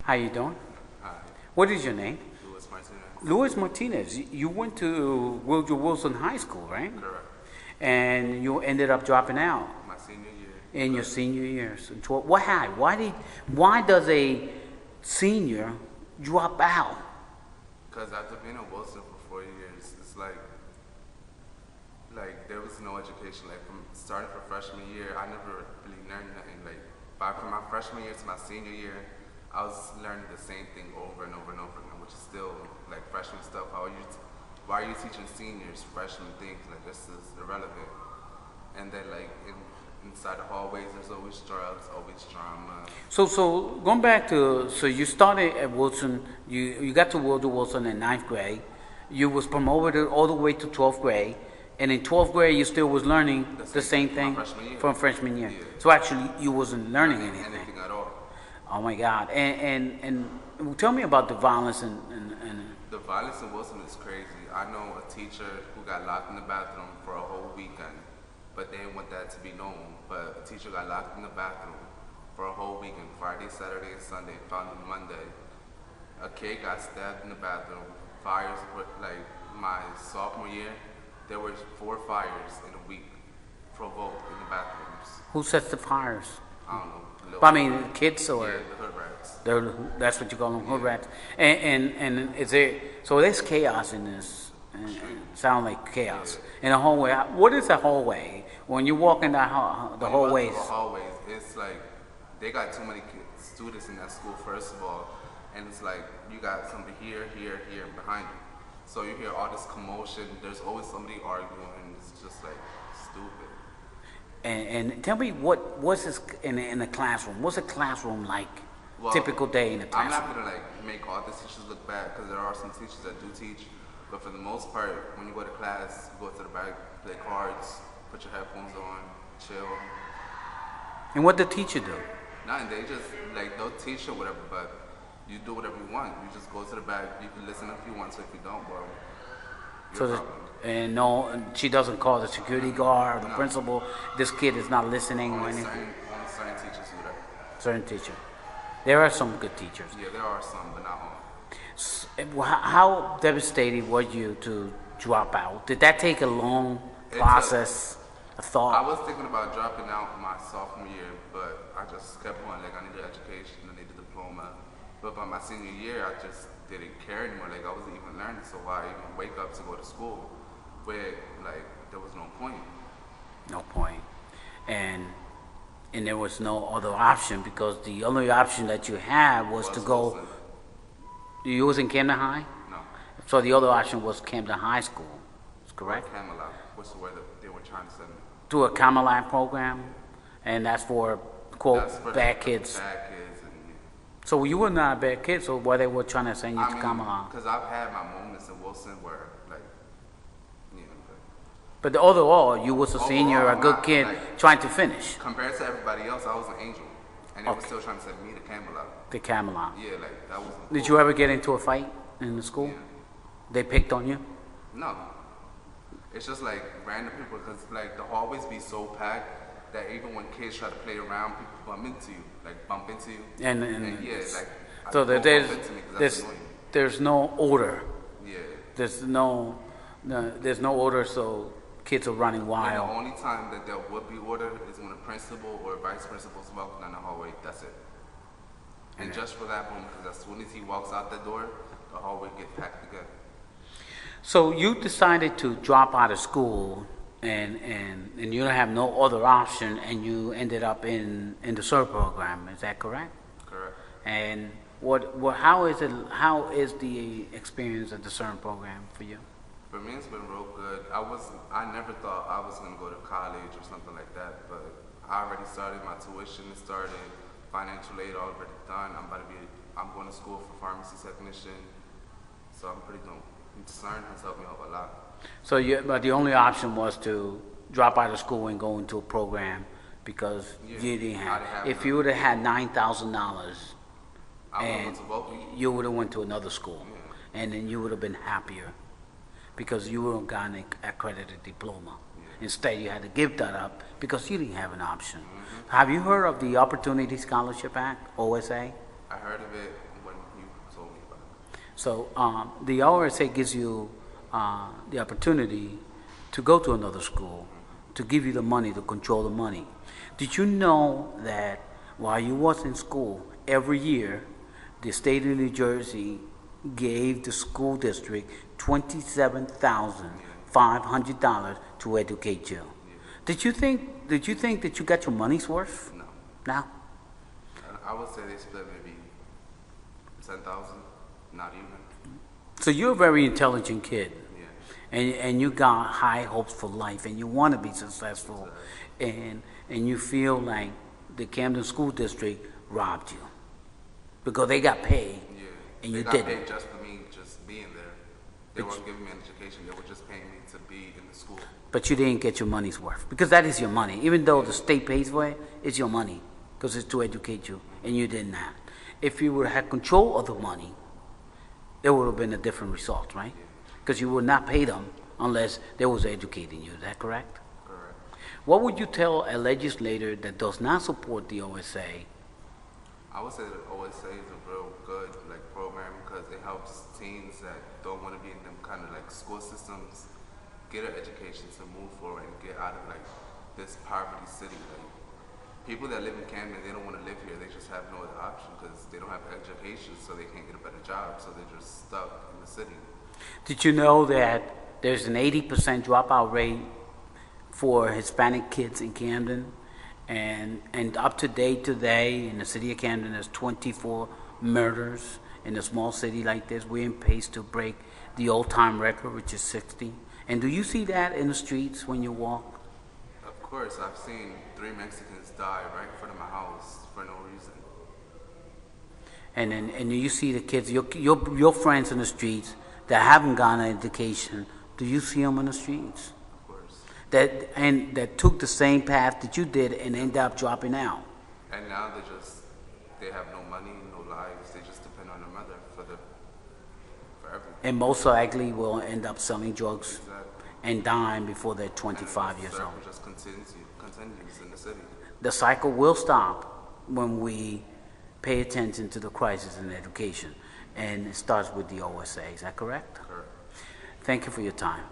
How you doing? Hi, What is your name? Louis Martinez. Luis Martinez. You went to Woodrow Wilson High School, right? Correct. And you ended up dropping out My senior year. in your senior year. So why does a senior drop out? Because after being at Wilson for 4 years, it's like there was no education. Like from starting for freshman year, I never really learned nothing. Like from my freshman year to my senior year, I was learning the same thing over and over and over again, which is still like freshman stuff. Why are you teaching seniors freshman things? Like this is irrelevant. And then like inside the hallways, there's always drugs, always drama. So going back to you started at Wilson. You got to Woodrow Wilson in ninth grade. You was promoted all the way to 12th grade. And in 12th grade, you still was learning the same thing from freshman year. Yeah. So actually, you wasn't learning anything. Anything at all. Oh my God! And tell me about the violence and The violence in Wilson is crazy. I know a teacher who got locked in the bathroom for a whole weekend, but they didn't want that to be known. But a teacher got locked in the bathroom for a whole weekend, Friday, Saturday, and Sunday, found on Monday. A kid got stabbed in the bathroom. Fires, like my sophomore year, there were 4 fires in a week provoked in the bathrooms. who sets the fires? I don't know. I mean, kids or Yeah, the hood rats. that's what you call them, hood rats. And is there so there's chaos in this? Sound like chaos in a hallway. What is a hallway? When you walk in the hallways, The hallways, it's like they got too many students in that school, first of all, and it's like you got somebody here, here, here, and behind you. So you hear all this commotion. There's always somebody arguing. It's just like stupid. and tell me what's this in the classroom? What's a classroom like? Well, Typical day in a I'm classroom. not gonna like make all the teachers look bad because there are some teachers that do teach, but for the most part, when you go to class, you go to the back, play cards, put your headphones on, chill. And what the teacher do? Nothing. They just like they'll teach or whatever, but you do whatever you want. You just go to the back. You can listen if you want to. If you don't, well, So your the, problem. and no, she doesn't call the security guard or the No. principal. This kid is not listening or Only anything. certain teachers do that. Certain teacher. There are some good teachers. Yeah, there are some, but not all. How devastated were you to drop out? Did that take a long process, a I thought? was thinking about dropping out my sophomore year, but I just kept on. Like I needed education, I needed a diploma. But by my senior year, I just didn't care anymore. Like I wasn't even learning, so why even wake up to go to school? Where like there was no point. No point. And there was no other option because the only option that you had was to go. Wilson. You was in Camden High, No. so the other option was Camden High School. Is correct? Camelot, which is where they were trying to send me. To a Camelot program, and that's for quote That's for bad the kids. Bad kids, and So you were not a bad kid. So why they were trying to send you I to mean, Camelot? because I've had my moments in Wilson where like, you know, But overall, you was a senior, a Overall, good not, kid, like- trying to finish compared to everybody else, I was an angel, and they were Okay. still trying to send me to Camelot. the Camelot. Yeah, like that was. Did you ever get into a fight in the school? Yeah. They picked on you? No. It's just like random people because like the hallways be so packed that even when kids try to play around, people bump into you, And yeah, like so don't there's bump into me 'cause that's annoying. there's no order. Yeah. There's no order, so kids are running And the wild. only time that there would be order is when a principal or a vice principal is walking down the hallway. That's it. And just for that moment, because as soon as he walks out the door, the hallway gets packed again. So you decided to drop out of school, and you don't have no other option, and you ended up in the SERP program. Is that correct? Correct. And how is the experience at the CERN program for you? For me, it's been real good. I never thought I was gonna go to college or something like that, but I already started my tuition. It started financial aid already done. I'm going to school for pharmacy technician, so I'm pretty dope. CERN has helped me out a lot. So but the only option was to drop out of school and go into a program because Yeah, you didn't I have. didn't have If none. you would have had $9,000, I and went to both. you would have went to another school, Yeah. and then you would have been happier because you would have gotten an accredited diploma. Yeah. Instead, you had to give that up because you didn't have an option. Have you heard of the Opportunity Scholarship Act, OSA? I heard of it So the RSA gives you the opportunity to go to another school, to give you the money, to control the money. Did you know that while you was in school, every year, the state of New Jersey gave the school district $27,500 to educate you? Did you think that you got your money's worth? No. No. I would say they split maybe 10,000, not even. So you're a very intelligent kid. Yeah. And you got high hopes for life, and you want to be successful, and you feel like the Camden School District robbed you because they got paid, Yeah. and They you got didn't. paid just for me just being there. They weren't giving me an education. They were just paying me to be in the school. But you didn't get your money's worth because that is your money. Even though the state pays for it, it's your money because it's to educate you, and you did not. If you would have had control of the money, it would have been a different result, right? Because you would not pay them unless they was educating you. Is that correct? Correct. What would you tell a legislator that does not support the OSA? I would say that OSA is a real good program because it helps teens that don't want to be in them kind of school systems get an education to move forward and get out of this poverty city. People that live in Camden, they don't want to live here. They just have no other option because they don't have education, so they can't get a better job. So they're just stuck in the city. Did you know that there's an 80% dropout rate for Hispanic kids in Camden? And up to date today in the city of Camden, there's 24 murders in a small city like this. We're in pace to break the all-time record, which is 60. And do you see that in the streets when you walk? Of course, I've seen 3 Mexicans die right in front of my house for no reason. And you see the kids, your friends in the streets that haven't gotten an education. Do you see them in the streets? Of course. That took the same path that you did and ended up dropping out. And now they have no money, no lives. They just depend on their mother for everything. And most likely will end up selling drugs Exactly. and dying before they're 25 years The old. circle just continues in the city. The cycle will stop when we pay attention to the crisis in education, and it starts with the OSA. Is that correct? Correct. Thank you for your time.